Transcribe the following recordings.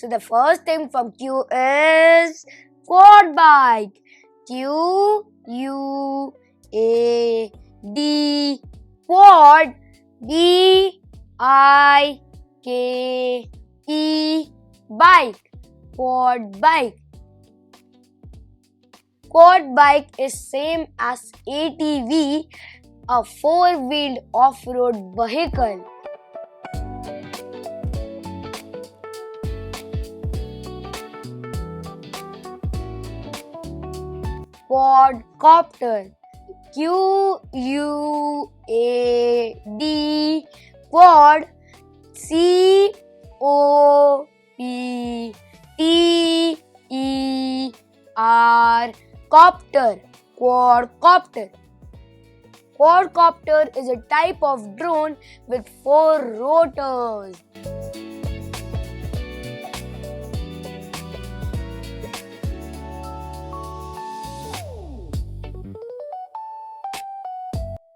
So the first thing from Q is quad bike. Q-U-A-D, quad, B-I-K-E, bike, quad bike. Quad bike is same as ATV, a four-wheeled off-road vehicle. Quadcopter. Q-U-A-D, quad, C-O-P-T-E-R, copter, quadcopter. Quadcopter is a type of drone with 4 rotors.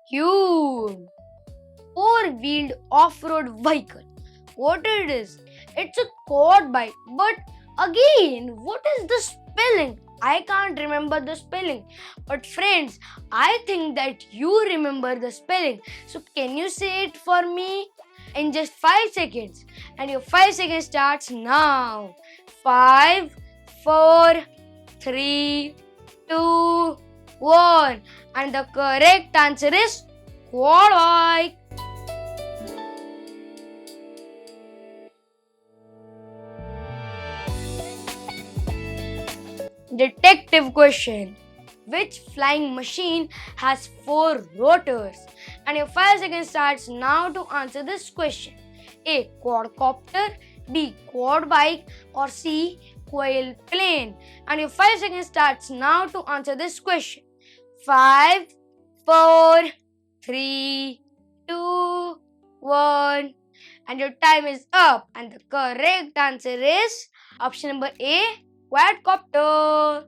Q. Four-wheeled off-road vehicle. What it is? It's a quad bike. But again, what is the spelling? I can't remember the spelling. But friends, I think that you remember the spelling. So can you say it for me in just 5 seconds? And your 5 seconds starts now. 5, 4, 3, 2, 1. And the correct answer is quad bike. Detective question. Which flying machine has 4 rotors? And your 5 seconds starts now to answer this question. A. Quadcopter, B. Quad bike, or C. Quail plane. And your 5 seconds starts now to answer this question. 5, 4, 3, 2, 1. And your time is up. And the correct answer is option number A, quadcopter.